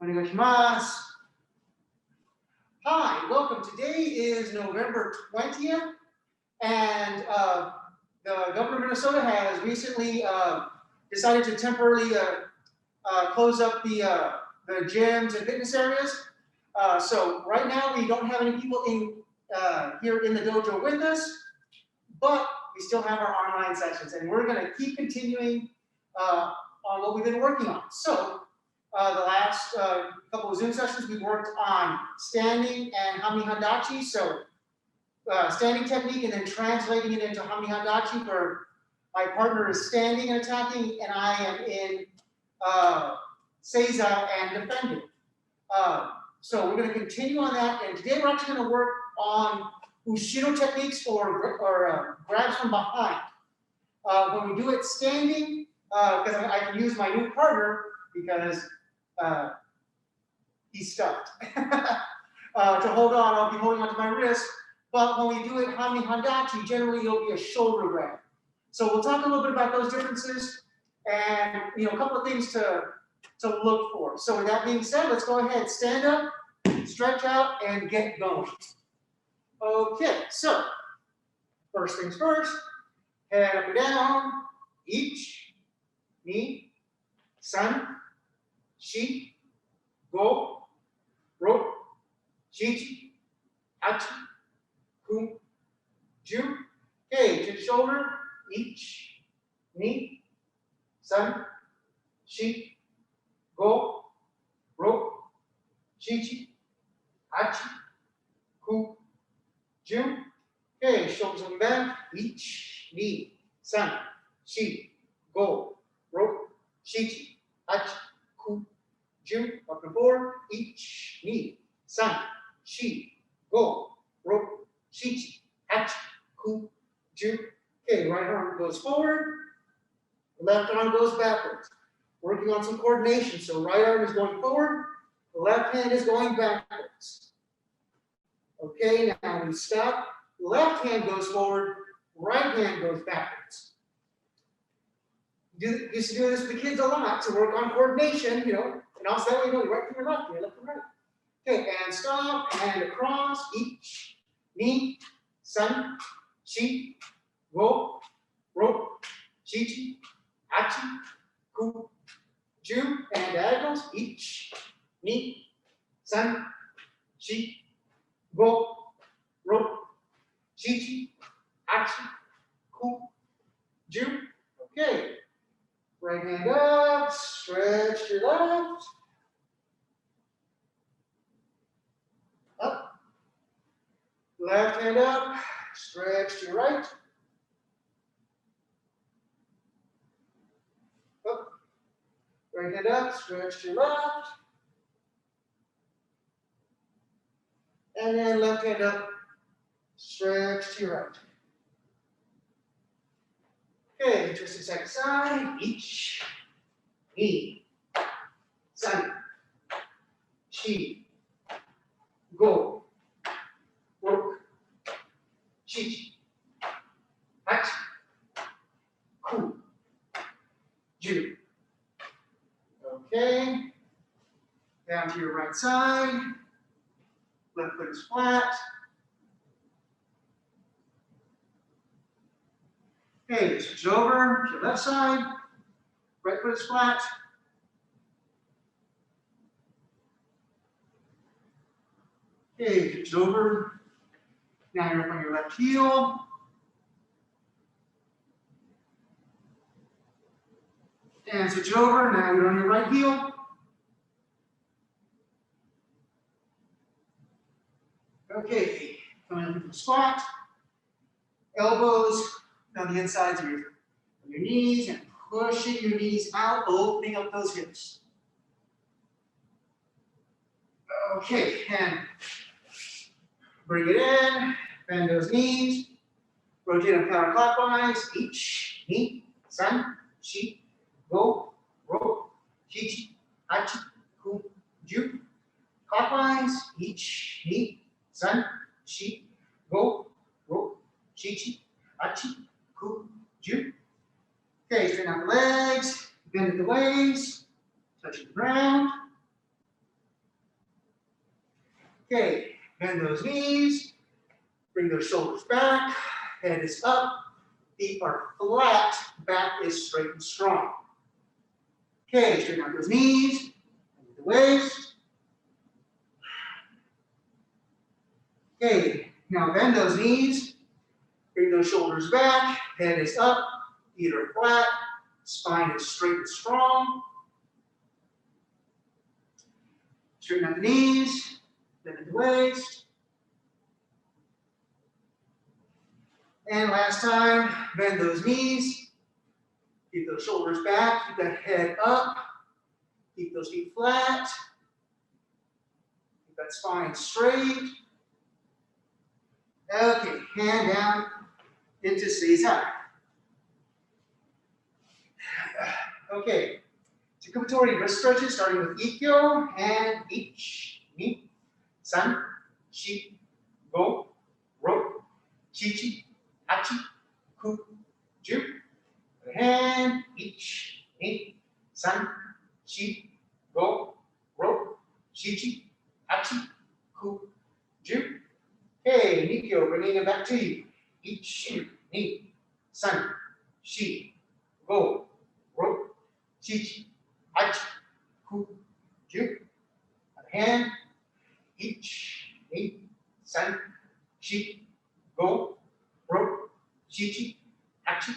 Onegaishimasu. Hi, welcome. Today is November 20th, and the governor of Minnesota has recently decided to temporarily close up the gyms and fitness areas. So right now we don't have any people in here in the dojo with us, but we still have our online sessions, and we're going to keep continuing on what we've been working on. So the last couple of Zoom sessions, we worked on standing and hanmi handachi. So standing technique and then translating it into hanmi handachi for my partner is standing and attacking, and I am in seiza and defending. So we're going to continue on that, and today we're actually going to work on Ushiro techniques or grabs from behind. When we do it standing, because I can use my new partner because he's stuffed. To hold on, I'll be holding onto my wrist. But when we do it hanmi handachi, generally it'll be a shoulder grab. So we'll talk a little bit about those differences and a couple of things to look for. So with that being said, let's go ahead, stand up, stretch out, and get going. Okay, so first things first, head up and down, each, ni, san, shi, go, ro, chichi, hachi, ku, ju. Okay, to the shoulder, each, ni, san, shi, go, ro, chichi, hachi, ku, ju. Okay, shoulders on back, each, ni, san, shi, go, ro, chichi, hachi, ku, ju. Up and forward, each, ni, san, shi, go, ro, chichi, hachi, ku, ju. Okay, right arm goes forward, left arm goes backwards. Working on some coordination. So right arm is going forward, the left hand is going backwards. Okay, now we stop. Left hand goes forward, right hand goes backwards. Used to do this with the kids a lot to work on coordination, and also that way you know right from your left, your left and right. Okay, and stop, and across, each, ni, san, shi, go, ro, chichi, hachi, ku, ju, and diagonals, each, ni, san, shi, go, ro, chichi, hachi, ku, ju. Okay. Right hand up, stretch to your left. Up. Left hand up, stretch to your right. Up. Right hand up, stretch to your left. And then left hand up, stretch to your right. Okay, twist it side to side, each, ni, san, shi, go, ro, chichi, hachi, ku, ju. Okay, down to your right side, left foot is flat. Okay, switch over to the left side, right foot is flat. Okay, switch over. Now you're up on your left heel. And switch over, now you're on your right heel. Okay, coming up into the squat. Elbows on the insides of your knees and pushing your knees out, opening up those hips. Okay, and bring it in, bend those knees, rotate them counterclockwise, each, ni, san, shi, go, ro, chichi, hachi, ku, ju. Clockwise, each, ni, san, shi, go, ro, chichi, hachi, ku, ju. Okay, straighten out the legs, bend at the waist, touching the ground. Okay, bend those knees, bring those shoulders back, head is up, feet are flat, back is straight and strong. Okay, straighten out those knees, bend the waist. Okay, now bend those knees, bring those shoulders back, head is up, feet are flat, spine is straight and strong. Straighten out the knees, bend the waist. And last time, bend those knees, keep those shoulders back, keep that head up, keep those feet flat, keep that spine straight. Okay, hand down into Cities Aikido. Okay, tekubitori wrist stretches starting with ikkyo and ich, ni, san, shi, go, ro, chichi, hachi, ku, ju. Hand, ich, ni, san, shi, go, ro, chichi, hachi, ku, ju. Okay, Nikyo, bringing it back to you. Ich, ni, san, shi, go, ro, chichi, hachi, ku, ju. Hand, ich, ni, san, shi, go, ro, chichi, hachi,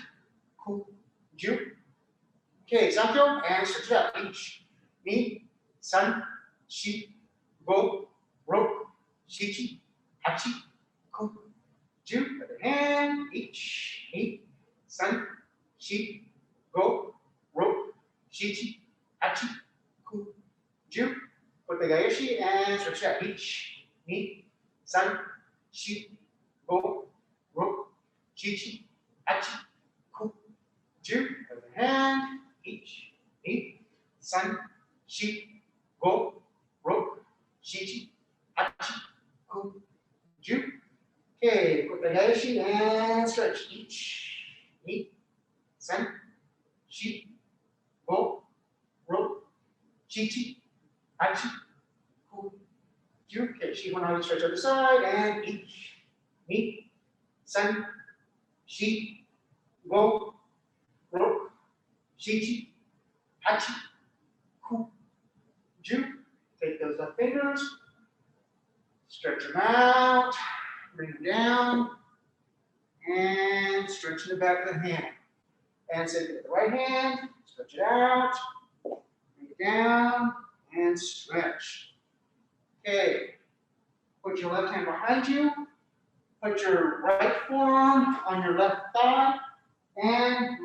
ku, ju. Okay, Sankyo, and stretch it out. Ich, ni, san, shi, go, ro, chichi, hachi, ku, ju. Other hand, ich, ni, san, shi, go, ro, chichi, hachi, ku, ju. Put the gaeshi and stretch it out. Ich, ni, san, shi, go, ro, chichi, hachi, ku, ju. Other hand, ich, ni, san, shi, go, ro, chichi, hachi, ku, ju. Okay, put the gaeshi and stretch. Ich, ni, san, shi, go, ro, chichi, hachi, ku, ju. Okay, Shihonari stretch other side and ich, ni, san, shi, go, ro, chichi, hachi, ku, ju. Take those left fingers, stretch them out, bring them down, and stretch in the back of the hand. And same with the right hand, stretch it out, bring it down, and stretch. Okay, put your left hand behind you, put your right forearm on your left thigh, and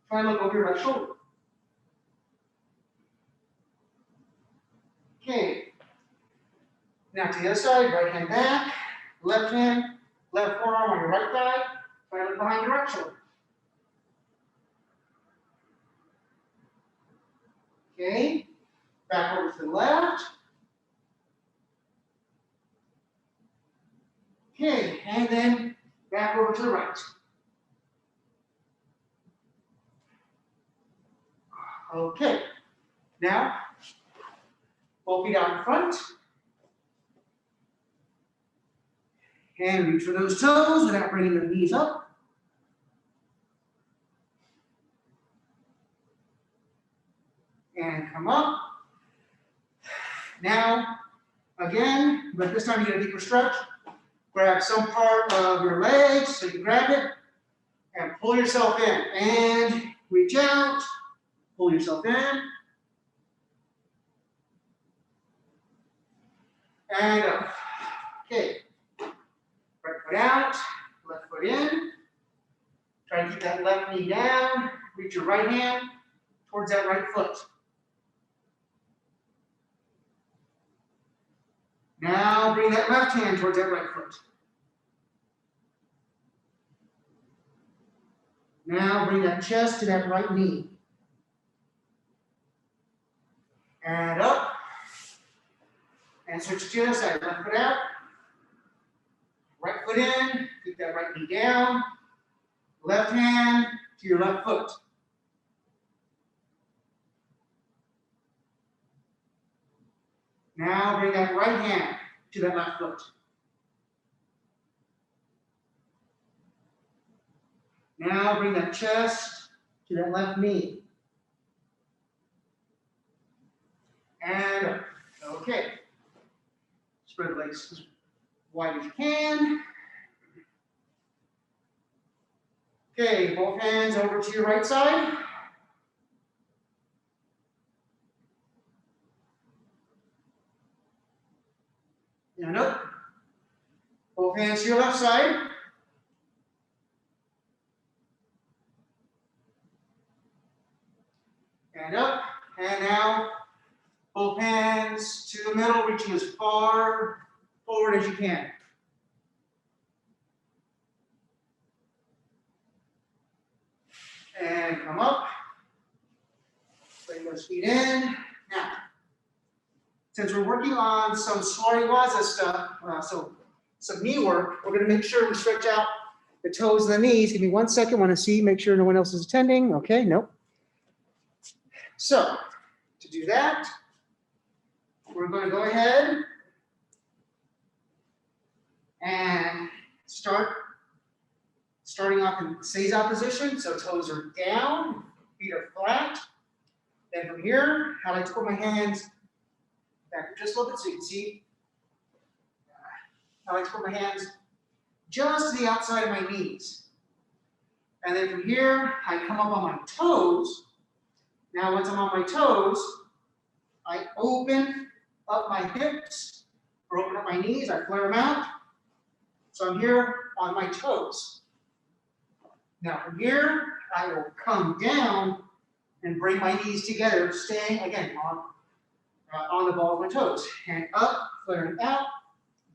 try and look over your left shoulder. Okay, now to the other side, right hand back, left forearm on your right thigh, try and look behind your right shoulder. Okay, back over to the left. Okay, and then back over to the right. Okay, now both feet out in front. And reach for those toes without bringing the knees up. And come up. Now, again, but this time you get a deeper stretch. Grab some part of your legs so you can grab it and pull yourself in. And reach out, pull yourself in. And up. Okay. Right foot out, left foot in. Try to keep that left knee down. Reach your right hand towards that right foot. Now bring that left hand towards that right foot. Now bring that chest to that right knee. And up. And switch to the other side. Left foot out. Right foot in. Keep that right knee down. Left hand to your left foot. Now bring that right hand to that left foot. Now bring that chest to that left knee. And up. Okay. Spread the legs as wide as you can. Okay, both hands over to your right side. And up. Both hands to your left side. And up. And now both hands to the middle, reaching as far forward as you can. And come up. Bring those feet in. Now, since we're working on some swariwaza stuff, so some knee work, we're going to make sure we stretch out the toes and the knees. Give me 1 second. Want to see, make sure no one else is attending. Okay, nope. So, to do that, we're going to go ahead and starting off in seiza position. So toes are down, feet are flat. Then from here, I like to put my hands back just a little bit so you can see. I like to put my hands just to the outside of my knees. And then from here, I come up on my toes. Now, once I'm on my toes, I open up my hips, or open up my knees, I flare them out. So I'm here on my toes. Now from here, I will come down and bring my knees together, staying again on the ball of my toes. And up, flaring out,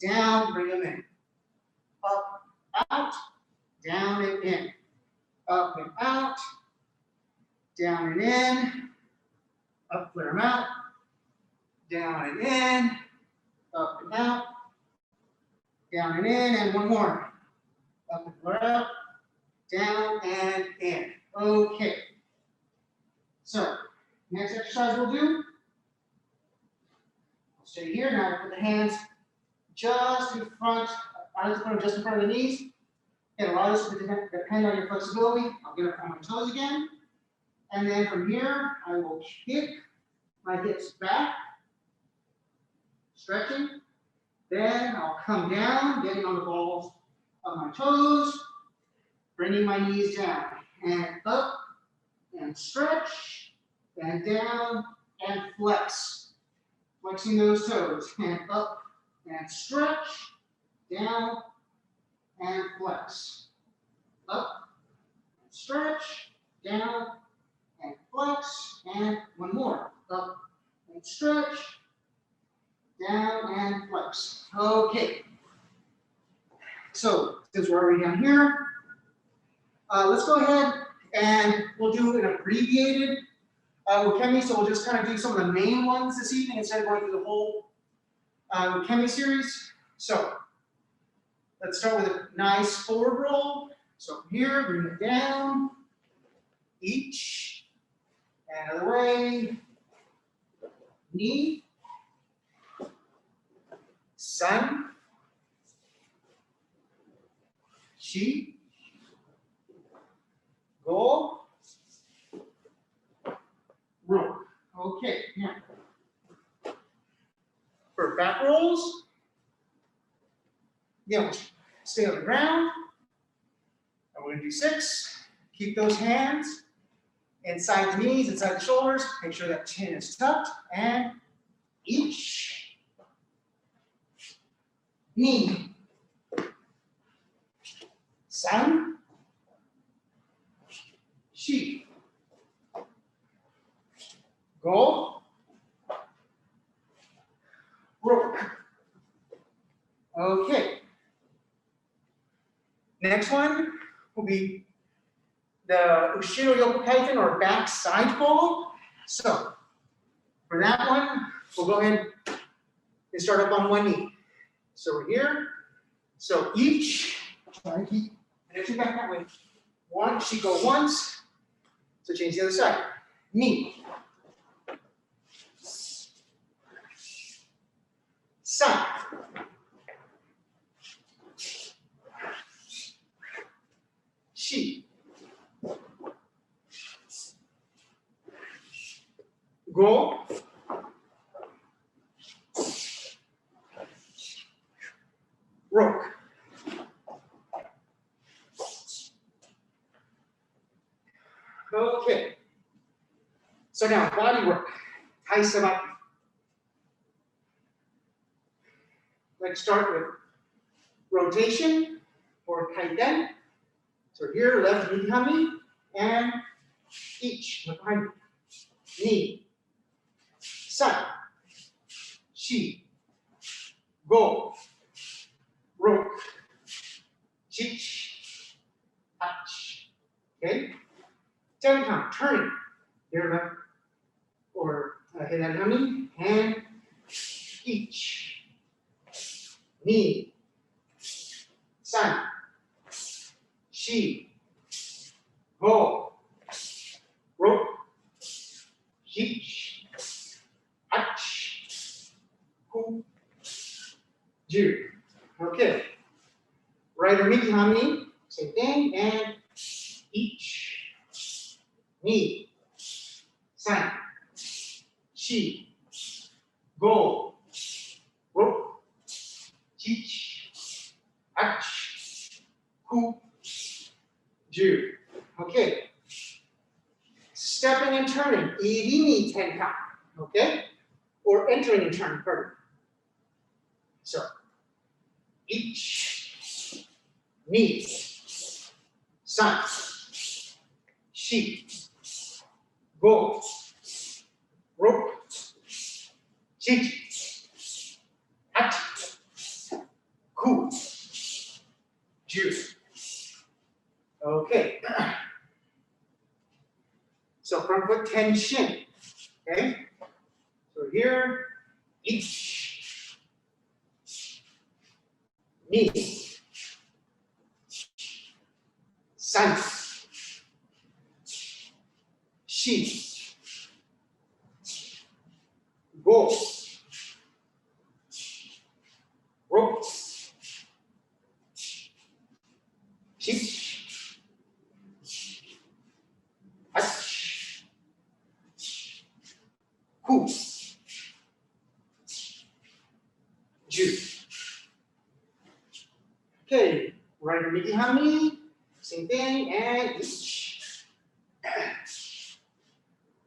down, bring them in. Up, out, down and in. Up and out, down and in. Up, flare them out, down and in. Up and out, down and in, and one more. Up and flare out, down and in. Okay. So, next exercise we'll do. Stay here. Now we'll put the hands just in front, just in front of the knees. And allow this to depend on your flexibility. I'll get up on my toes again. And then from here, I will kick my hips back, stretching. Then I'll come down, getting on the balls of my toes, bringing my knees down, and up, and stretch, and down, and flex. Flexing those toes, and up, and stretch, down, and flex. Up, and stretch, down, and flex, and one more. Up, and stretch, down, and flex. Okay. So, since we're already down here, let's go ahead and we'll do an abbreviated ukemi. So we'll just kind of do some of the main ones this evening instead of going through the whole ukemi series. So let's start with a nice forward roll. So from here, bring it down, each, and other way, knee, sun, shi, go, roll. Okay, now for back rolls, stay on the ground. And we're going to do 6. Keep those hands inside the knees, inside the shoulders. Make sure that chin is tucked. And each, knee, san, shi, go, roll. Okay. Next one will be the Ushiro yokokaiten, or back side fold. So for that one, we'll go ahead and start up on one knee. So we're here. So each, try to keep it back that way. One, she go once. So change the other side. Knee. San. Shi. Go. Rook. Okay. So now body work. Tai Sabati. Let's start with rotation or kaiden. So here, left knee hanmi and each behind knee. San. Shi. Go. Rook. Chich. Touch. Okay? 10 count, turning. Here, left or head hanmi and each. Knee. San. Shi. Go. Rook. Chich. Touch. Ku. Ju. Okay. Right or midi hanmi, same thing, and each. Knee. San. Shi. Go. Rook. Chich. Touch. Ku. Ju. Okay. Stepping and turning. Irini 10 count. Okay? Or entering and turning, pardon. So, each. Knee. San. Shi. Go. Rook. Chich. Touch. Ku. Ju. Okay. So front foot tension. Okay. So here, each. Knee. San. Shi. Go. Rook. Chich. Touch. Ku. Ju. Okay, right or midi hanmi, same thing, and each.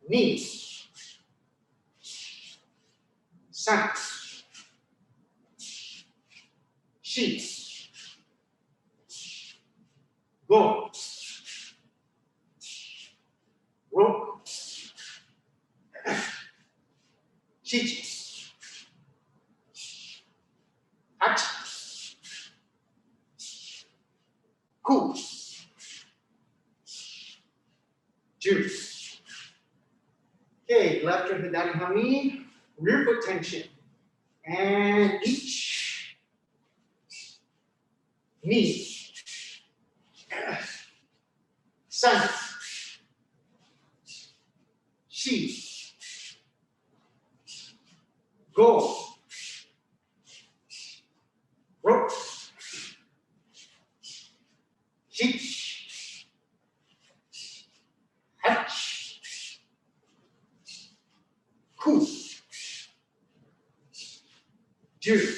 Knee. San. Shi. Go. Rook. Chich. Touch. Ku. Ju. Okay, left or hidari hanmi, rear foot tension. And each. Knee. San. Shi. Go. Rook. Chich. Touch. Ku. Ju.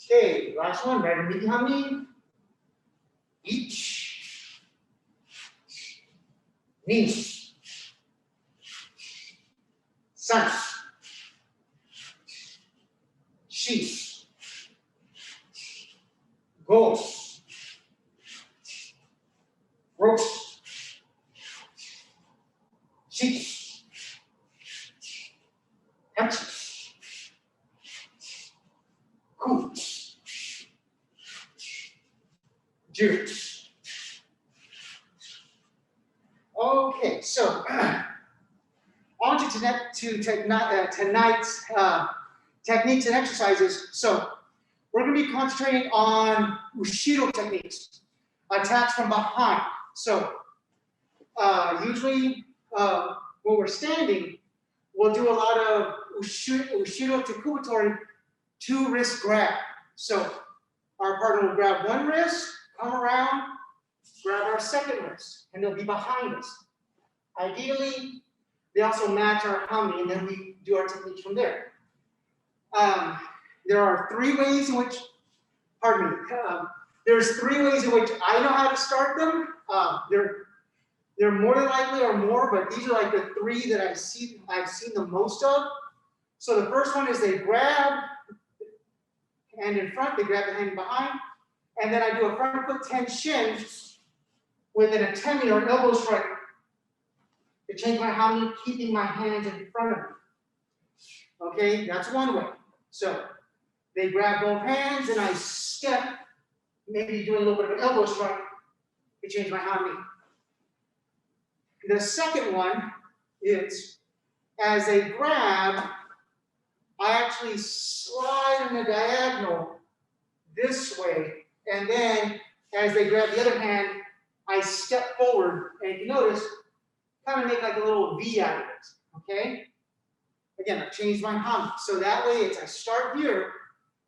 Okay, last one, right or midi hanmi. Each. Knee. San. Shi. Go. Rook. Chich. Touch. Ku. Ju. Okay, so on to tonight's techniques and exercises. So we're going to be concentrating on Ushiro techniques, attacks from behind. So usually when we're standing, we'll do a lot of Ushiro tekubitori, 2 wrist grab. So our partner will grab one wrist, come around, grab our second wrist, and they'll be behind us. Ideally, they also match our hanmi, and then we do our techniques from there. There are three ways in which, there's three ways in which I know how to start them. There more than likely are more, but these are like the three that I've seen the most of. So the first one is they grab hand in front, they grab the hand behind, and then I do a front foot tenshin with an ukemi or elbow strike to change my hanmi, keeping my hands in front of me. Okay, that's one way. So they grab both hands and I step, maybe doing a little bit of an elbow strike to change my hanmi. The second one is as they grab, I actually slide in the diagonal this way, and then as they grab the other hand, I step forward, and if you notice, kind of make like a little V out of it, okay? Again, I've changed my hanmi, so that way it's I start here,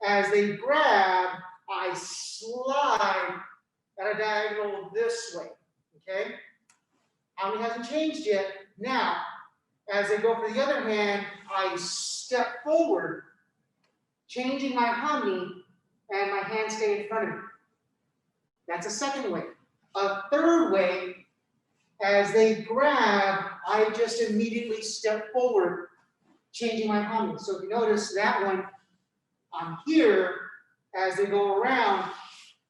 as they grab, I slide at a diagonal this way, okay? Hanmi hasn't changed yet. Now, as they go for the other hand, I step forward, changing my hanmi, and my hands stay in front of me. That's a second way. A third way, as they grab, I just immediately step forward, changing my hanmi. So if you notice that one, I'm here, as they go around,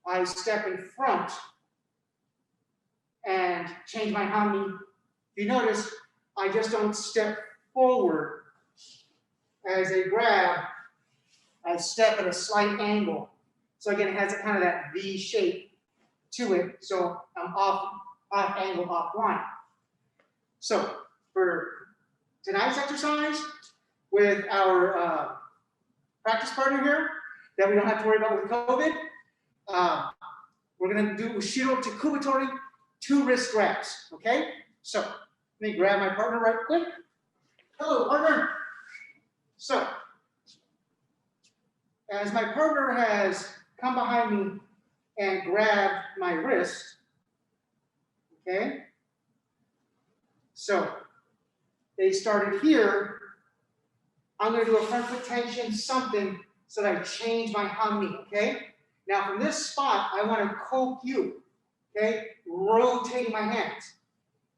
I step in front and change my hanmi. If you notice, I just don't step forward. As they grab, I step at a slight angle. So again, it has a kind of that V shape to it. So I'm off angle, off line. So for tonight's exercise, with our practice partner here, that we don't have to worry about with COVID, we're gonna do Ushiro tekubitori, 2 wrist grabs, okay? So let me grab my partner right quick. Hello, partner. So, as my partner has come behind me and grabbed my wrist, okay? So, they started here. I'm going to do a front foot tension, something, so that I change my hanmi, okay? Now, from this spot, I want to kokyu, okay? Rotating my hands.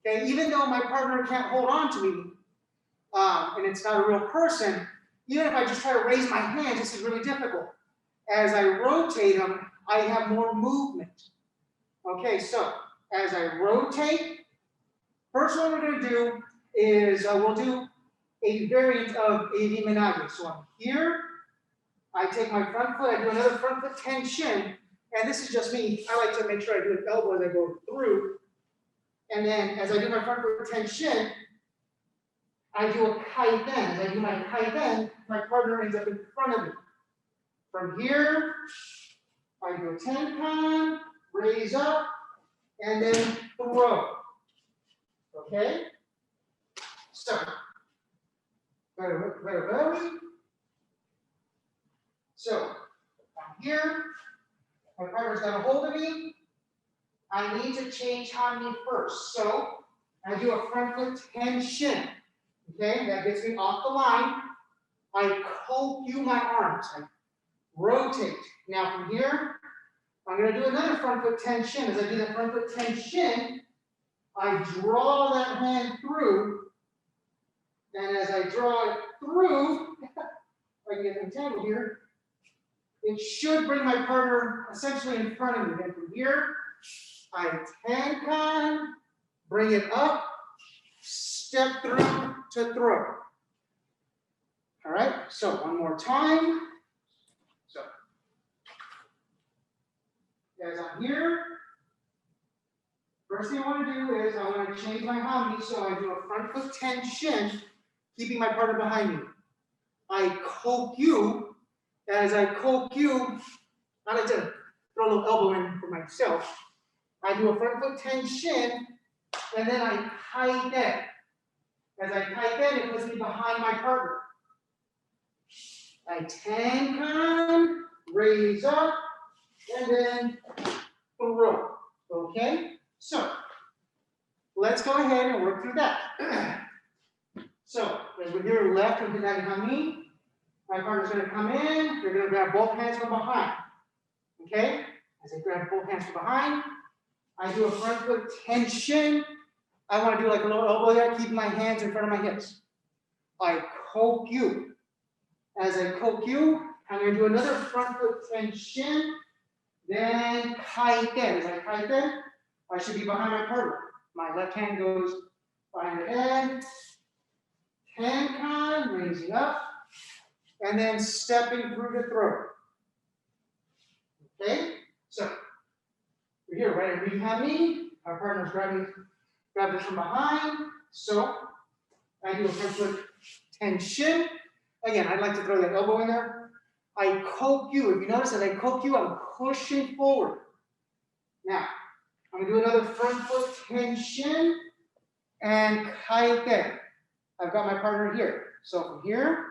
Okay, even though my partner can't hold on to me, and it's not a real person, even if I just try to raise my hands, this is really difficult. As I rotate them, I have more movement. Okay, so as I rotate, first one we're going to do is we'll do a variant of iriminage. So I'm here, I take my front foot, I do another front foot tension, and this is just me. I like to make sure I do an elbow as I go through. And then as I do my front foot tension, I do a kaiten. As I do my kaiten, my partner ends up in front of me. From here, I do a tenkan, raise up, and then throw. Okay? So, so I'm here, my partner's got a hold of me. I need to change hanmi first. So I do a front foot tension. Okay, that gets me off the line. I kokyu my arms. I rotate. Now from here, I'm going to do another front foot tension. As I do the front foot tension, I draw that hand through. And as I draw it through, if I can get entangled here, it should bring my partner essentially in front of me. Then from here, I tenkan, bring it up, step through to throw. All right, so one more time. So, as I'm here, first thing I want to do is I want to change my hanmi, so I do a front foot tension, keeping my partner behind me. I kokyu. As I kokyu, I like to throw a little elbow in for myself. I do a front foot tension, and then I kaiten. As I kaiten, it puts me behind my partner. I tenkan, raise up, and then throw. Okay, so let's go ahead and work through that. So as we're here left with handachi hanmi, my partner's going to come in. They're going to grab both hands from behind. Okay, as I grab both hands from behind, I do a front foot tension. I want to do like a little elbow there, keep my hands in front of my hips. I kokyu. As I kokyu, I'm going to do another front foot tension. Then kaiten. As I kaiten, I should be behind my partner. My left hand goes behind the head. Tenkan, raising up. And then stepping through the throat. Okay? So, we're here, right? We have me. Our partner's grab this from behind. So, I do a front foot tension. Again, I'd like to throw that elbow in there. I kokyu. If you notice that I kokyu, I'm pushing forward. Now, I'm going to do another front foot tension and kaiten. I've got my partner here. So from here,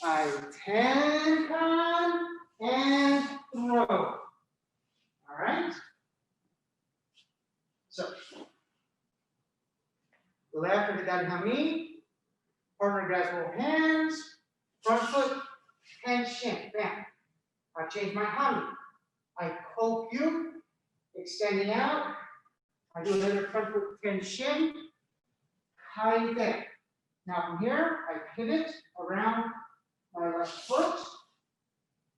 I tenkan and throw. All right? So, left of the handachi hanmi, partner grabs both hands, front foot, tension, bam. I've changed my hanmi. I kokyu, extending out. I do another front foot tension, kaiten. Now from here, I pivot around my left foot,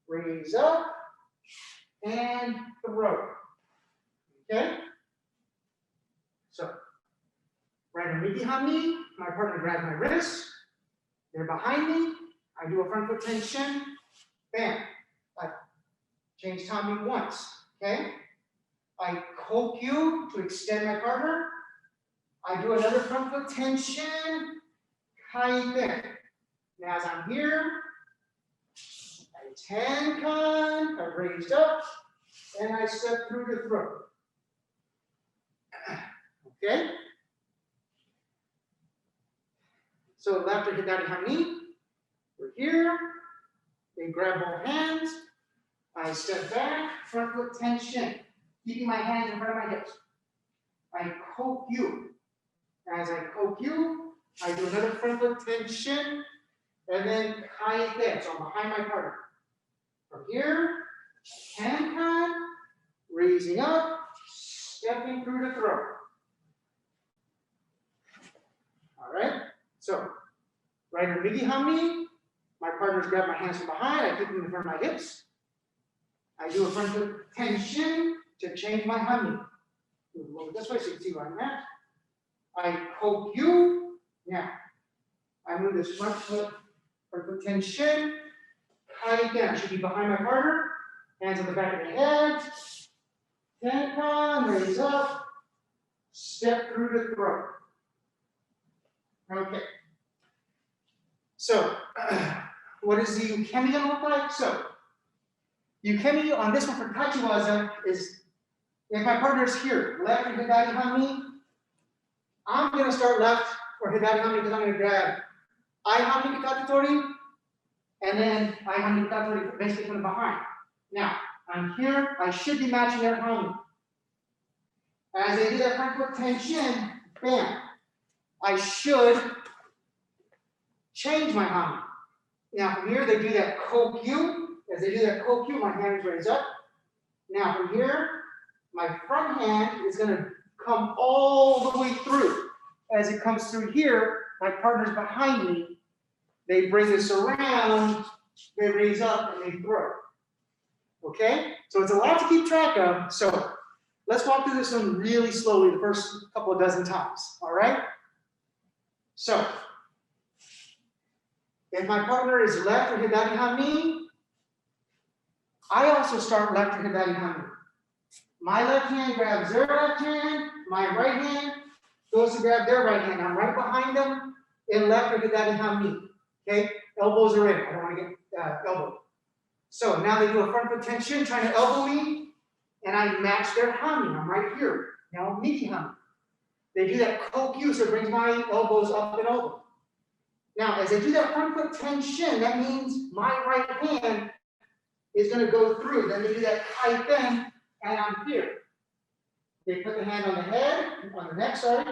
raise up, and throw. Okay? So, right underneath hanmi, my partner grabs my wrist. They're behind me. I do a front foot tension. Bam. I change hanmi once. Okay? I kokyu to extend my partner. I do another front foot tension. Kaiten. Now as I'm here, I tenkan, I raised up, and I step through the throat. Okay? So left of handachi hanmi, we're here. They grab both hands. I step back, front foot tension, keeping my hands in front of my hips. I kokyu. As I kokyu, I do another front foot tension, and then kaiten. So I'm behind my partner. From here, tenkan, raising up, stepping through the throat. All right. So, right underneath hanmi, my partners grab my hands from behind. I keep them in front of my hips. I do a front foot tension to change my hanmi. Move a little this way so you can see where I'm at. I kokyu. Now, I move this front foot tension. Kaiten. I should be behind my partner. Hands on the back of the head. Tenkan, raise up. Step through the throat. Okay. So, what is the ukemi going to look like? So, ukemi on this one for kachiwaza is, if my partner is here, left in handachi hanmi, I'm going to start left for handachi hanmi because I'm going to grab hanmi tekubitori, and then hanmi tekubitori basically from behind. Now, I'm here, I should be matching their hanmi. As they do that front foot tension, bam, I should change my hanmi. Now from here, they do that kokyu. As they do that kokyu, my hands raise up. Now from here, my front hand is going to come all the way through. As it comes through here, my partner's behind me. They bring this around, they raise up, and they throw. Okay? So it's a lot to keep track of. So let's walk through this one really slowly the first couple of dozen times. All right? So, if my partner is left for handachi hanmi, I also start left for handachi hanmi. My left hand grabs their left hand, my right hand goes to grab their right hand. I'm right behind them in left for handachi hanmi. Okay? Elbows are in. I don't want to get elbowed. So now they do a front foot tension, trying to elbow me, and I match their hanmi. I'm right here. Now miki hanmi. They do that kokyu, so it brings my elbows up and over. Now, as they do that front foot tension, that means my right hand is going to go through. Then they do that kaiten, and I'm here. They put the hand on the head, on the neck, sorry,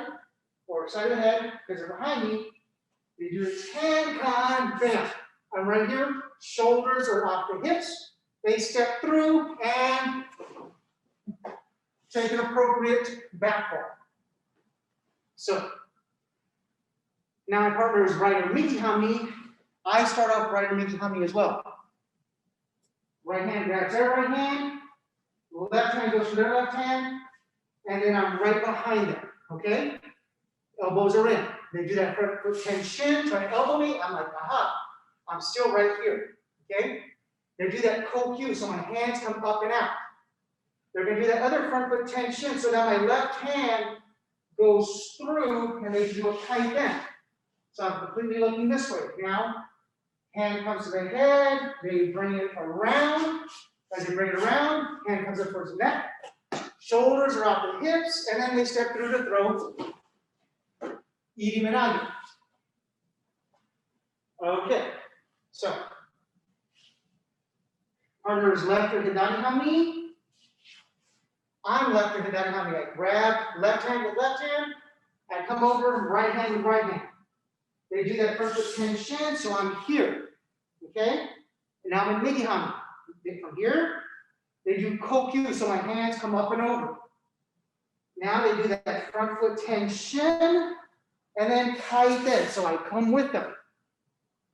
or side of the head, because they're behind me. They do a ten-kan, bam. I'm right here, shoulders are off the hips. They step through and take an appropriate back fall. So, now my partner is ryokata hanmi. I start off ryokata hanmi as well. Right hand grabs their right hand, left hand goes to their left hand, and then I'm right behind them, okay? Elbows are in. They do that front foot tension, try to elbow me. I'm like, aha, I'm still right here, okay? They do that kokyu, so my hands come up and out. They're gonna do that other front foot tension, so now my left hand goes through, and they do a tight bend. So I'm completely looking this way. Now, hand comes to the head, they bring it around. As they bring it around, hand comes up towards the neck. Shoulders are off the hips, and then they step through to throw iriminage. Okay, so partner is left or handachi hanmi. I'm left or handachi hanmi. I grab left hand with left hand, I come over right hand with right hand. They do that front foot tension, so I'm here. Okay? And now I'm in migi hanmi. From here, they do kokyu, so my hands come up and over. Now they do that front foot tension, and then kaiten, so I come with them.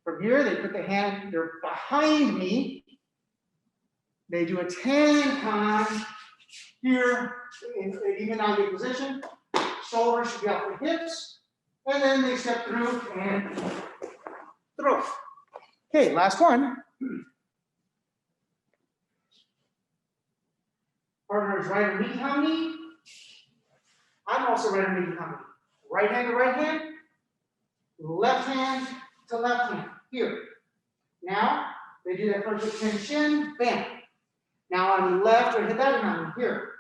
From here, they put the hand, they're behind me. They do a ten-kan here in iriminage position. Shoulders should be off the hips, and then they step through and throw. Okay, last one. Partner is ryokata hanmi. I'm also ryokata hanmi. Right hand to right hand, left hand to left hand. Here. Now, they do that front foot tension, bam. Now I'm left or handachi hanmi here.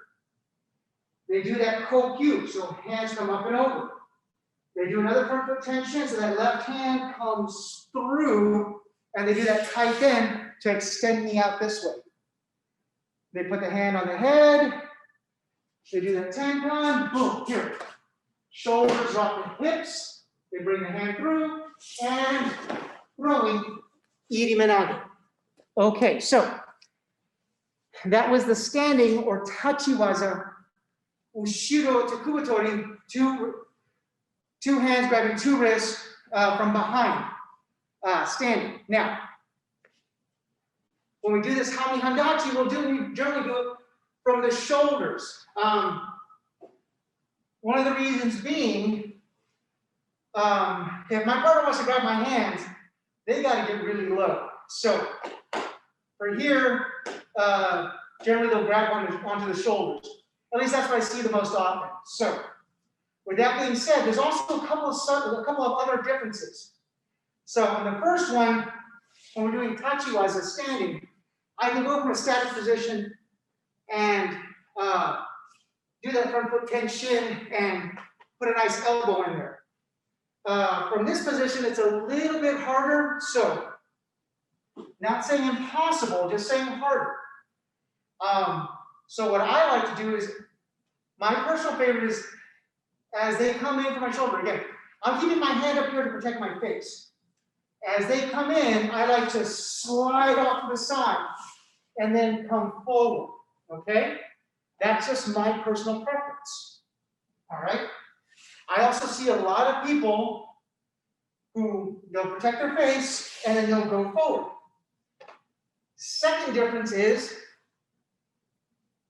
They do that kokyu, so hands come up and over. They do another front foot tension, so that left hand comes through, and they do that kaiten to extend me out this way. They put the hand on the head, they do that ten-kan, boom, here. Shoulders off the hips, they bring the hand through, and throwing iriminage. Okay, so that was the standing or tachiwaza, Ushiro tekubitori, two hands grabbing two wrists from behind, standing. Now, when we do this hanmi handachi, we generally do it from the shoulders. One of the reasons being, if my partner wants to grab my hands, they got to get really low. So for here, generally they'll grab onto the shoulders. At least that's what I see the most often. So with that being said, there's also a couple of other differences. So on the first one, when we're doing tachiwaza standing, I can go from a static position and do that front foot tension and put a nice elbow in there. From this position, it's a little bit harder. So, not saying impossible, just saying harder. So what I like to do is, my personal favorite is, as they come in from my shoulder, again, I'm keeping my hand up here to protect my face. As they come in, I like to slide off to the side and then come forward, okay? That's just my personal preference, all right? I also see a lot of people who they'll protect their face and then they'll go forward. Second difference is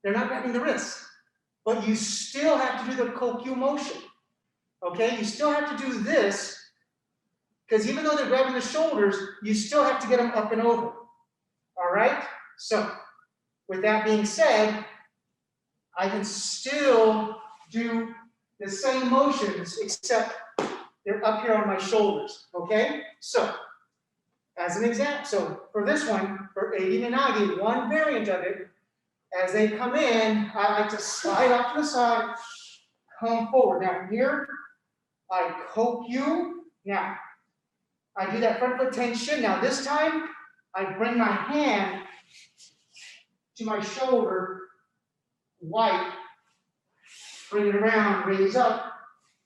they're not grabbing the wrist, but you still have to do the kokyu motion, okay? You still have to do this, because even though they're grabbing the shoulders, you still have to get them up and over, all right? So, with that being said, I can still do the same motions, except they're up here on my shoulders, okay? So, as an example, so for this one, for iriminage, one variant of it, as they come in, I like to slide off to the side, come forward. Now here, I kokyu. Now, I do that front foot tension. Now this time, I bring my hand to my shoulder, white, bring it around, raise up,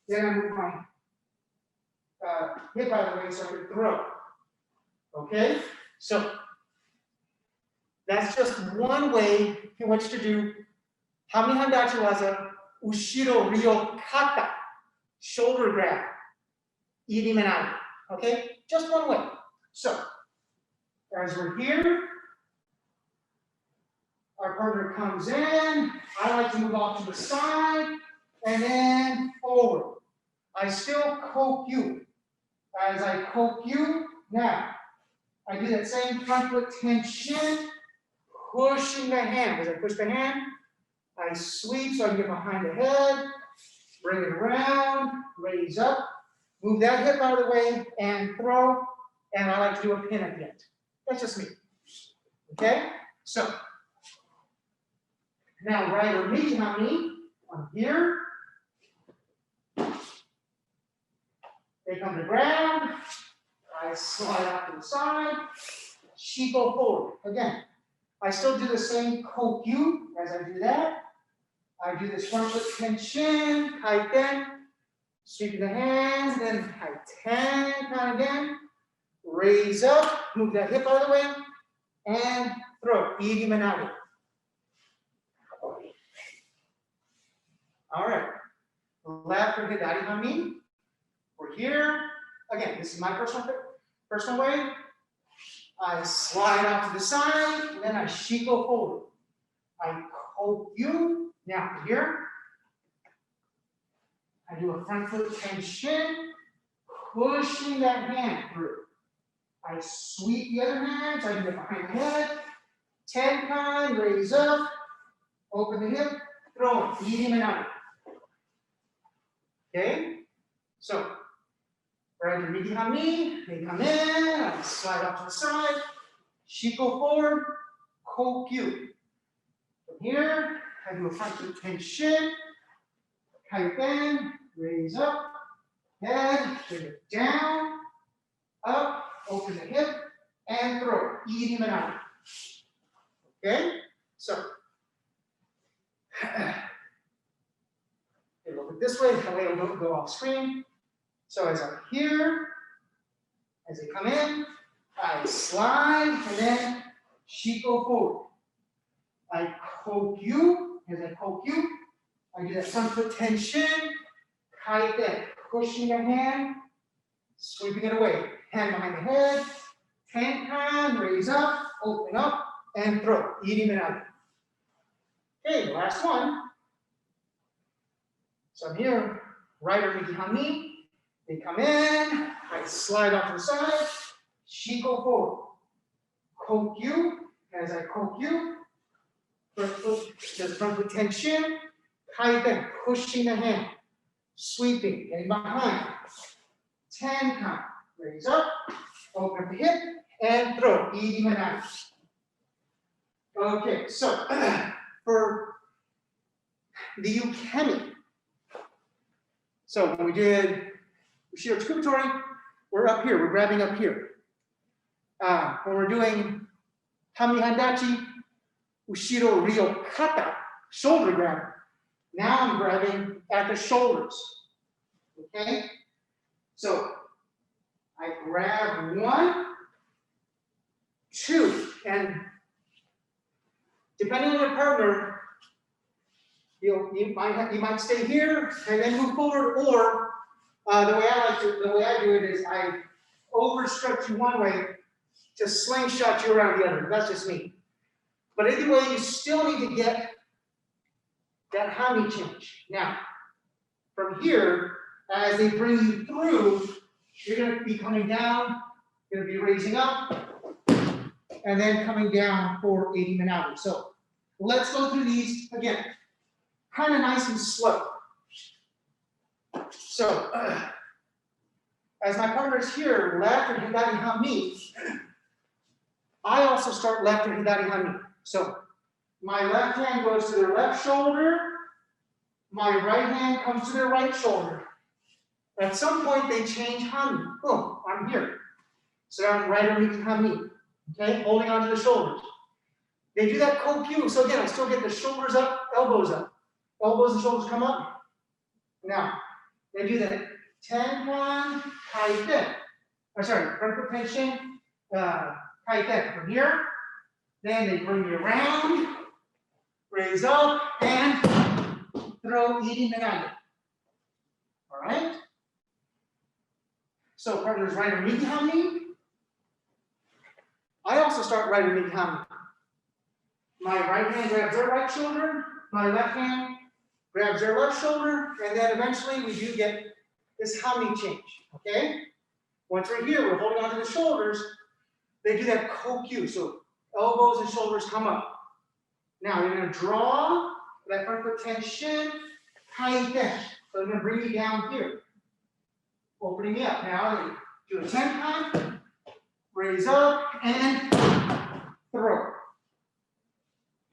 then I move my hip out of the way so I can throw. Okay? So that's just one way in which to do hanmi handachi waza, Ushiro ryokata, shoulder grab, iriminage. Okay? Just one way. So, as we're here, our partner comes in, I like to move off to the side, and then forward. I still kokyu. As I kokyu, now, I do that same front foot tension, pushing the hand. As I push the hand, I sweep so I can get behind the head, bring it around, raise up, move that hip out of the way, and throw, and I like to do a pin at the end. That's just me. Okay? So, now right or knee hanmi on here. They come to ground. I slide out to the side. Shiko forward. Again, I still do the same kokyu as I do that. I do this front foot tension, kaiten, sweeping the hands, then kaiten, kind again. Raise up, move that hip out of the way, and throw. Iriminage. All right. Left or hidari hanmi. We're here. Again, this is my personal way. I slide out to the side, and then I shiko forward. I kokyu. Now here, I do a front foot tension, pushing that hand through. I sweep the other hand, so I can get behind the head. Tenkan, raise up, open the hip, throw it, iriminage. Okay? So, right to Miki Hanmi, they come in, I slide up to the side, shiko forward, kokyu. From here, I do a front foot tension, kaiten, raise up, head, bring it down, up, open the hip, and throw. Iriminage. Okay? So, a little bit this way, that way it'll go off screen. So as I'm here, as they come in, I slide, and then shiko forward. I kokyu, as I kokyu, I do that front foot tension, kaiten, pushing the hand, sweeping it away. Hand behind the head, tenkan, raise up, open up, and throw. Iriminage. Okay, last one. So I'm here, right or Miki Hanmi. They come in, I slide off to the side, shiko forward. Kokyu, as I kokyu, front foot tension, kaiten, pushing the hand, sweeping, getting behind. Tenkan, raise up, open the hip, and throw. Iriminage. Okay, so for the ukemi, so when we did Ushiro tekubitori, we're up here, we're grabbing up here. When we're doing hanmi handachi, Ushiro ryokata, shoulder grab, now I'm grabbing at the shoulders. Okay? So I grab 1, 2, and depending on your partner, you might stay here and then move forward, or the way I do it is I overstretch you one way to slingshot you around the other. That's just me. But either way, you still need to get that hanmi change. Now, from here, as they bring you through, you're going to be coming down, you're going to be raising up, and then coming down for iriminage. So let's go through these again, kind of nice and slow. So, as my partner's here, left or hidari hanmi, I also start left or hidari hanmi. So, my left hand goes to their left shoulder, my right hand comes to their right shoulder. At some point, they change hanmi. Boom, I'm here. So I'm right or Miki Hanmi, okay, holding onto the shoulders. They do that kokyu, so again, I still get the shoulders up, elbows up. Elbows and shoulders come up, Now, they do the tenkan kaiten. Front foot tension, kaiten from here. Then they bring you around, raise up, and throw iriminage. All right? So partners right underneath hanmi. I also start right underneath hanmi. My right hand grabs their right shoulder, my left hand grabs their left shoulder, and then eventually we do get this hanmi change, okay? Once we're here, we're holding onto the shoulders, they do that kokyu, so elbows and shoulders come up. Now you're gonna draw that front foot tension, kaiten. So I'm gonna bring you down here, opening you up. Now do a tenkan, raise up, and throw.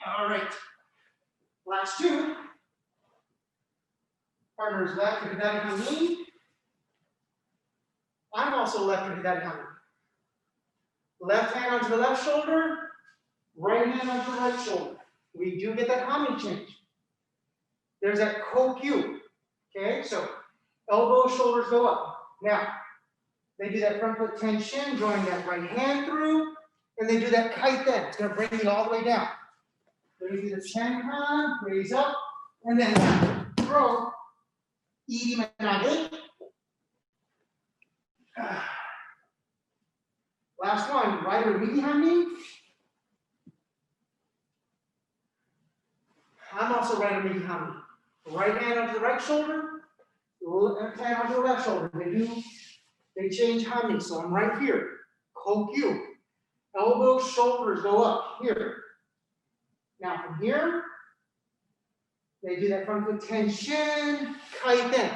All right, last two. Partners left to hidari hanmi. I'm also left to hidari hanmi. Left hand onto the left shoulder, right hand onto the right shoulder. We do get that hanmi change. There's that kokyu. Okay, so elbows, shoulders go up. Now, they do that front foot tension, drawing that right hand through, and they do that kaiten. It's going to bring you all the way down. Then you do the tenkan, raise up, and then throw iriminage. Last one, right underneath hanmi. I'm also right underneath hanmi. Right hand onto the right shoulder, left hand onto the left shoulder. They change hanmi, so I'm right here. Kokyu. Elbows, shoulders go up here. Now from here, they do that front foot tension, kaiten.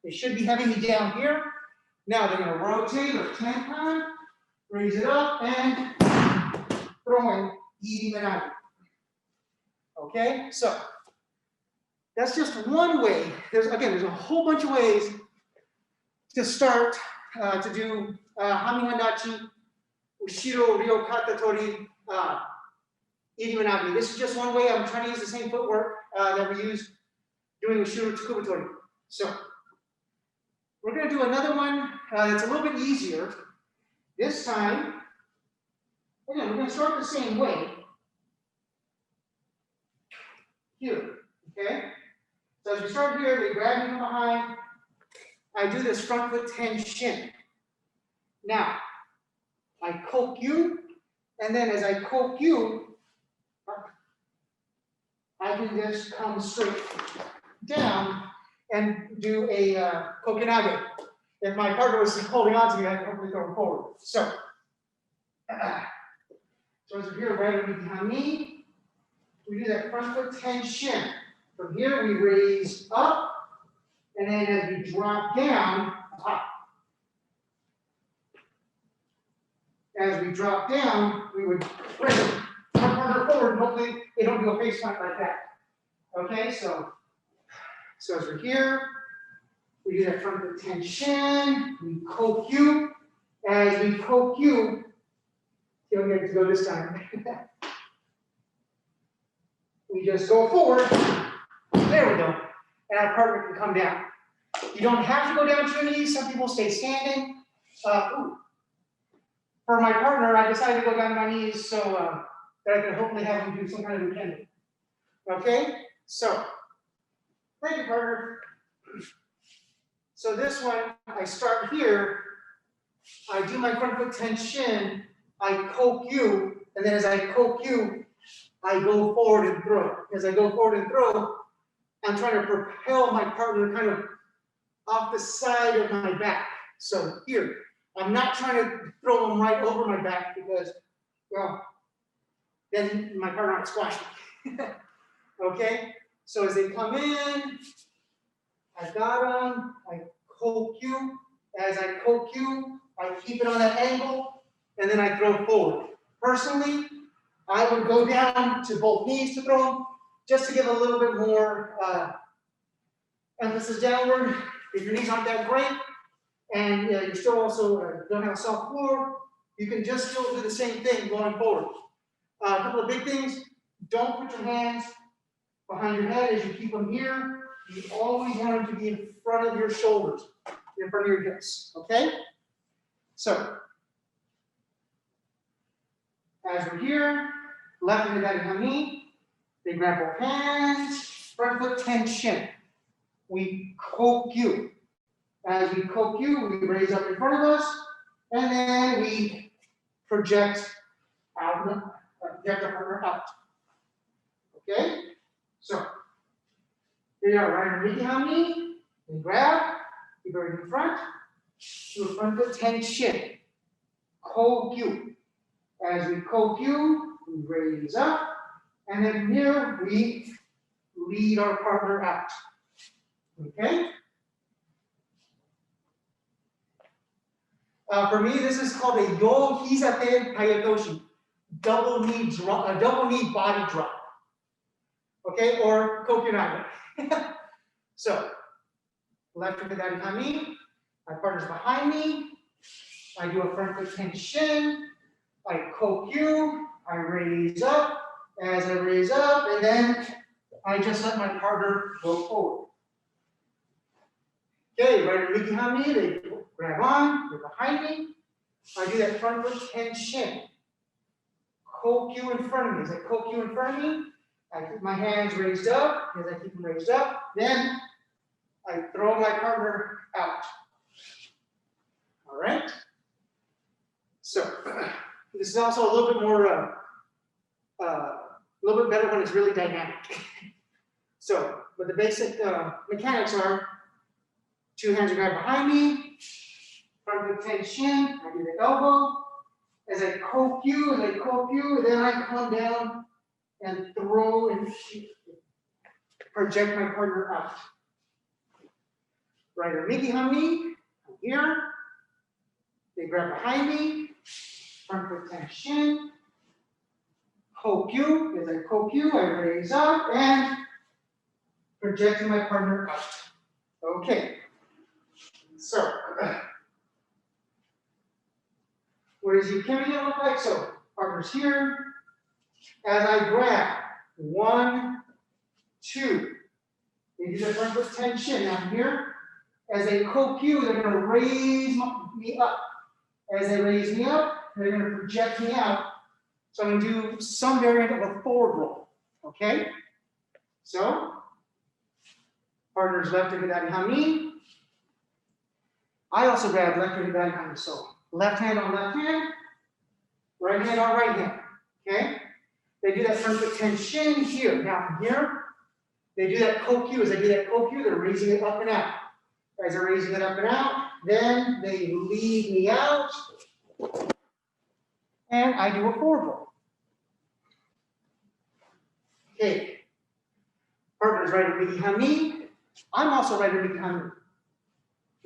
They should be having me down here. Now they're going to rotate or tenkan, raise it up, and throwing iriminage. Okay, so that's just one way. There's a whole bunch of ways to start to do hanmi handachi, Ushiro, ryokata, tori, iriminage. This is just one way. I'm trying to use the same footwork that we use doing Ushiro tekubitori. So we're going to do another one that's a little bit easier. This time, again, we're going to start the same way. Here, okay? So as we start here, they grab me from behind. I do this front foot tension. Now, I kokyu, and then as I kokyu, I can just come straight down and do a kokenage. If my partner was holding on to me, I can hopefully go forward. So as we're here, right underneath hanmi, we do that front foot tension. From here, we raise up, and then as we drop down, up. As we drop down, we would bring our partner forward, and hopefully they don't do a face plant like that. Okay, so as we're here, we do that front foot tension, we kokyu. As we kokyu, you don't get to go this time. We just go forward. There we go. And our partner can come down. You don't have to go down to your knees. Some people stay standing. For my partner, I decided to go down to my knees so that I can hopefully have him do some kind of ukemi. Okay? So, thank you, partner. So this one, I start here. I do my front foot tension. I kokyu. And then as I kokyu, I go forward and throw. As I go forward and throw, I'm trying to propel my partner kind of off the side of my back. So here, I'm not trying to throw them right over my back because, well, then my partner might squash me. Okay? So as they come in, I got them, I kokyu. As I kokyu, I keep it on that angle, and then I throw forward. Personally, I would go down to both knees to throw them, just to give a little bit more emphasis downward. If your knees aren't that great, and you're still also don't have a soft floor, you can just still do the same thing going forward. A couple of big things: don't put your hands behind your head as you keep them here. You always want them to be in front of your shoulders, in front of your hips, okay? So, as we're here, left hand to hanmi, they grab both hands, front foot tension. We kokyu. As we kokyu, we raise up in front of us, and then we project out, project our partner out. Okay? So, here you are, right hand hanmi, and grab, keep it in front, do a front foot tension. Kokyu. As we kokyu, we raise up, and then here we lead our partner out. Okay? For me, this is called a yo hizate hayagoshi, double knee drop, a double knee body drop. Okay, or kokyunage. So, left foot down hanmi, my partner's behind me. I do a front foot tension. I kokyu. I raise up. As I raise up, and then I just let my partner go forward. Okay, right hand hanmi, they grab on, they're behind me. I do that front foot tension. Kokyu in front of me. As I kokyu in front of me, I keep my hands raised up. As I keep them raised up, then I throw my partner out. All right? So, this is also a little bit more, a little bit better when it's really dynamic. So, but the basic mechanics are, two hands are grabbed behind me, front foot tension, I do the elbow. As I kokyu, then I come down and throw and project my partner out. Right hand hanmi, I'm here. They grab behind me, front foot tension, kokyu. As I kokyu, I raise up and project my partner out. Okay. So, what does ukemi look like? So, partner's here. As I grab, 1, 2. They do the front foot tension. Now here, as they kokyu, they're going to raise me up. As they raise me up, they're going to project me out. So I'm going to do some variant of a forward roll. Okay? So, partner's left hand hanmi. I also grab left hand hanmi. So, left hand on left hand, right hand on right hand. Okay? They do that front foot tension here. Now from here, they do that kokyu. As they do that kokyu, they're raising it up and out. As they're raising it up and out, then they lead me out, and I do a forward roll. Okay. Partner's right hand hanmi. I'm also right hand hanmi.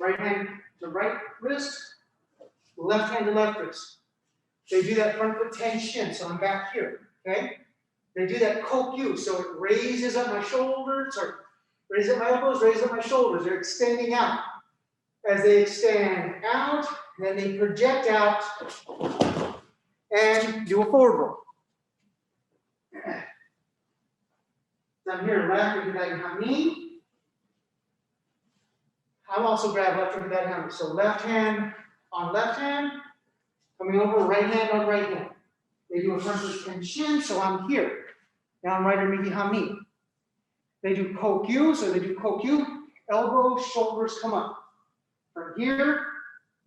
Right hand to right wrist, left hand to left wrist. They do that front foot tension, so I'm back here. Okay? They do that kokyu, so it raises up my shoulders, or raises up my elbows, raises up my shoulders. They're extending out. As they extend out, then they project out and do a forward roll. So I'm here, left hand hanmi. I'm also grab left hand hanmi. So left hand on left hand, coming over, right hand on right hand. They do a front foot tension, so I'm here. Now I'm right hand hanmi. They do kokyu, so they do kokyu, elbow, shoulders come up. From here,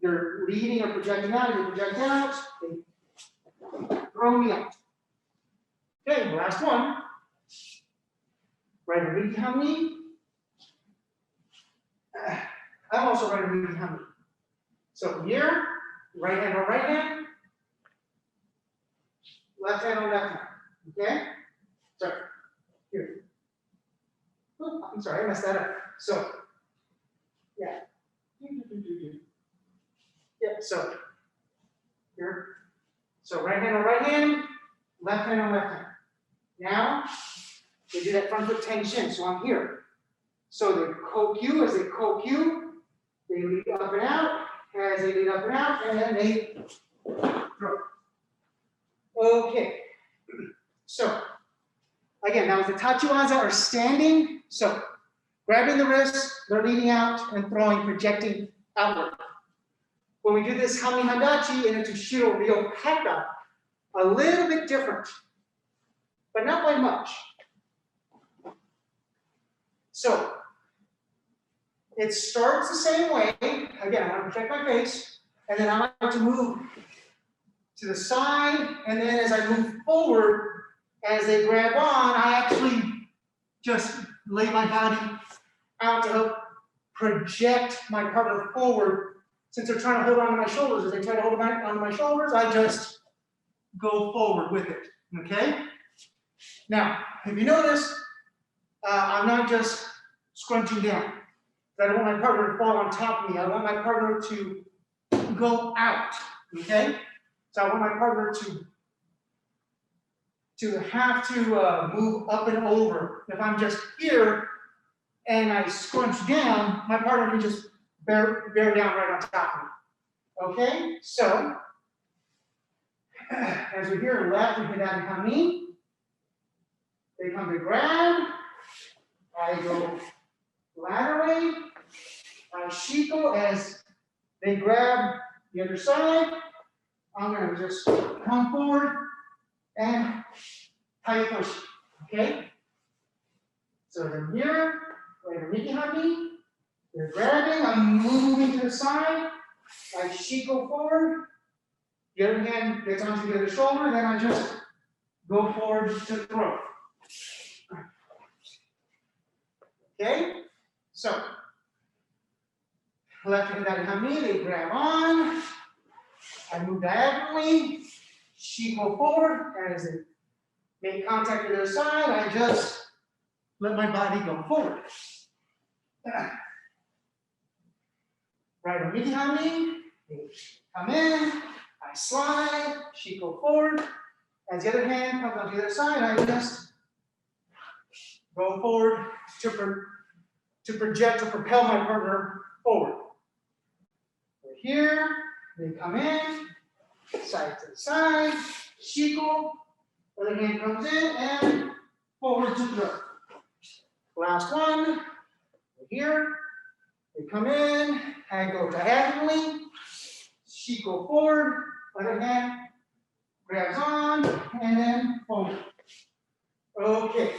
they're leading or projecting out, they project out, they throw me out. Okay, last one. Right hand hanmi. I'm also right hand hanmi. So from here, right hand on right hand, left hand on left hand. Okay? Sorry. Here. Oh, I'm sorry, I messed that up. So, yeah. Yeah, so here. So right hand on right hand, left hand on left hand. Now, they do that front foot tension, so I'm here. So they kokyu, as they kokyu, they lead up and out, as they lead up and out, and then they throw. Okay. So, again, that was the tachiwaza or standing. So, Grabbing the wrists, they're leaning out and throwing, projecting outward. When we do this hanmi handachi and into Ushiro ryokata, a little bit different, but not by much. So, it starts the same way. Again, I want to protect my face, and then I like to move to the side, and then as I move forward, as they grab on, I actually just lay my body out to help project my partner forward. Since they're trying to hold on to my shoulders, as they try to hold on to my shoulders, I just go forward with it, okay? Now, if you notice, I'm not just scrunching down. I don't want my partner to fall on top of me. I want my partner to go out, okay? So I want my partner to have to move up and over. If I'm just here and I scrunch down, my partner can just bear down right on top of me. Okay, so as we hear left, we hit that and hanmi. They come to grab. I go laterally. I shiko as they grab the other side. I'm going to just come forward and push. Okay? So from here, iriminage hanmi. They're grabbing, I'm moving to the side, I shiko forward, the other hand gets onto the other shoulder, then I just go forward to throw. Okay? So, left hand hanmi, they grab on, I move diagonally, shiko forward, and as they make contact with the other side, I just let my body go forward. Right iriminage hanmi, come in, I slide, shiko forward. As the other hand comes on the other side, I just go forward to project, to propel my partner forward. We're here, they come in, side to the side, shiko, other hand comes in, and forward to throw. Last one, we're here, they come in, I go diagonally, shiko forward, other hand grabs on, and then forward. Okay,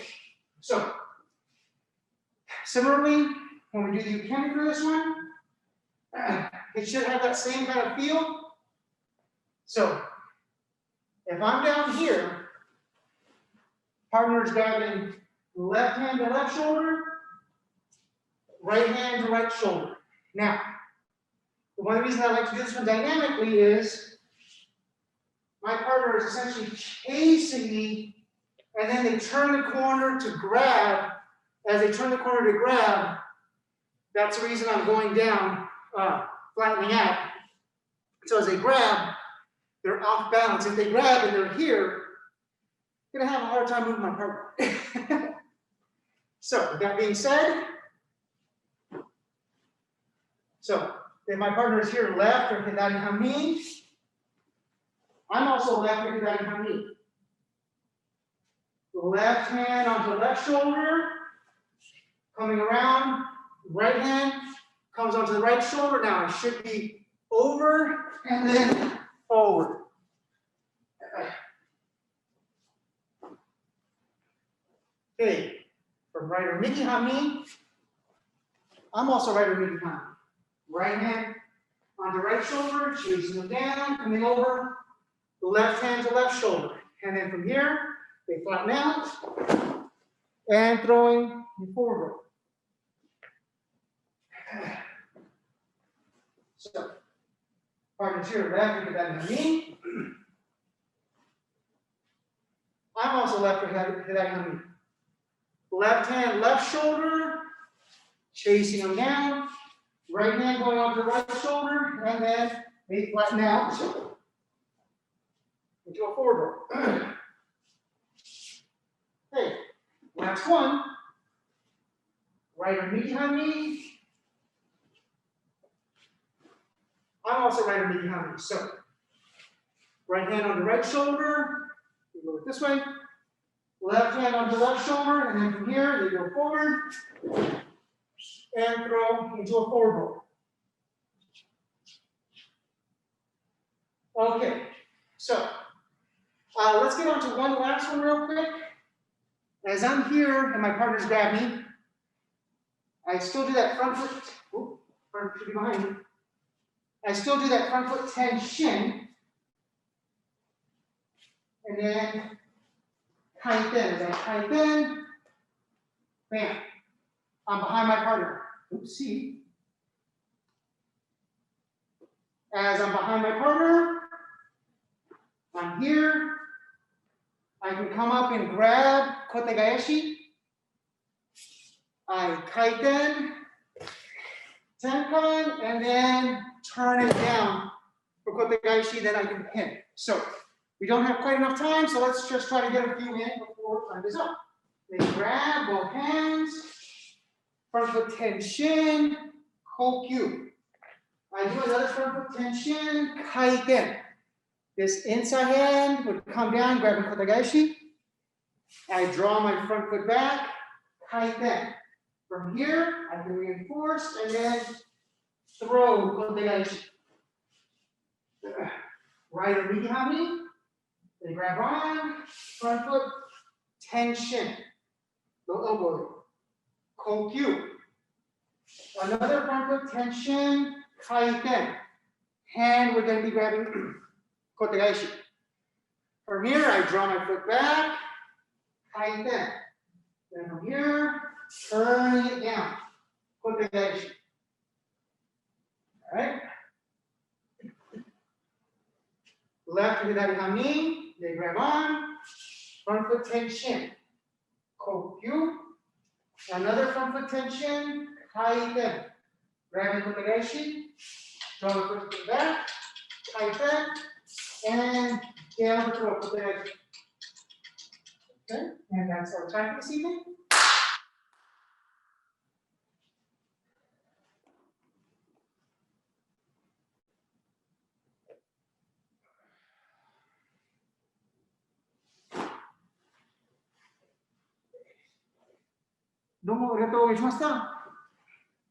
so similarly, when we do the ukemi for this one, it should have that same kind of feel. So if I'm down here, partner's grabbing left hand to left shoulder, right hand to right shoulder. Now, one of the reasons I like to do this one dynamically is my partner is essentially chasing me, and then they turn the corner to grab. As they turn the corner to grab, that's the reason I'm going down, flattening out. So as they grab, they're off balance. If they grab and they're here, I'm gonna have a hard time moving my partner. So with that being said, so if my partner is here left or handachi hanmi, I'm also left or handachi hanmi. Left hand onto left shoulder, coming around, right hand comes onto the right shoulder. Now I should be over and then forward. Okay, from right iriminage hanmi, I'm also right iriminage hanmi. Right hand onto right shoulder, chasing them down, coming over, left hand to left shoulder. And then from here, they flatten out and throwing the forward roll. So, partners here left, look at that hanmi. I'm also left for that hanmi. Left hand, left shoulder, chasing them down. Right hand going onto the right shoulder, and then they flatten out into a forward roll. Okay, last one. Right iriminage hanmi. I'm also right iriminage hanmi. So, right hand on the right shoulder, you go this way. Left hand on the left shoulder, and then from here, they go forward. and throw into a forward roll. Okay, so let's get on to one last one real quick. As I'm here and my partner's grab me, I still do that front foot. Ooh, front should be behind me. I still do that front foot tension. And then kite in. As I kite in, bam. I'm behind my partner. Oopsie. As I'm behind my partner, I'm here. I can come up and grab kotegaeshi. I kite in, tenkan, and then turn it down for kotegaeshi, then I can pin. So we don't have quite enough time, so let's just try to get a few in before time is up. Then grab both hands, front foot tenshin, kokyu. I do another front foot tenshin, kaiten. This inside hand would come down, grabbing kotegaeshi. I draw my front foot back, kaiten. From here, I can reinforce and then throw kotegaeshi. Right or miki hanmi. Then grab on, front foot, tenshin. No elbow. Kokyu. Another front foot tenshin, kaiten. Hand, we're going to be grabbing kotegaeshi. From here, I draw my foot back, kaiten. Then from here, turn it down, kotegaeshi. All right. Left hidari hanmi, they grab on, front foot tenshin, kokyu. Another front foot tenshin, kaiten. Grabbing kotegaeshi, draw the foot back, kaiten, and down the throat, kotegaeshi. Okay, and that's our time this evening.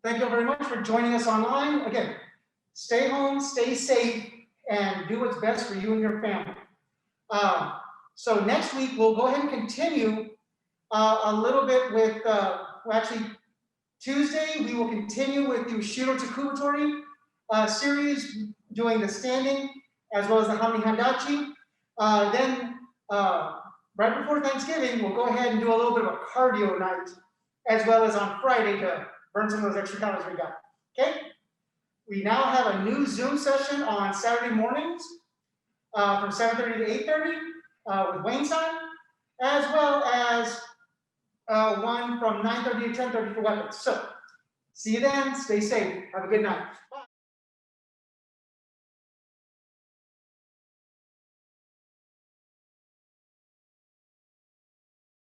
Thank you very much for joining us online. Again, stay home, stay safe, and do what's best for you and your family. So next week, we'll go ahead and continue a little bit with, actually, Tuesday, we will continue with the Ushiro tekubitori series, doing the standing, as well as the hanmi handachi. Then, right before Thanksgiving, we'll go ahead and do a little bit of a cardio night, as well as on Friday to burn some of those extra calories we got, okay? We now have a new Zoom session on Saturday mornings from 7:30 to 8:30 with Wayne's time, as well as one from 9:30 to 10:30 for weapons. So, see you then, stay safe, have a good night.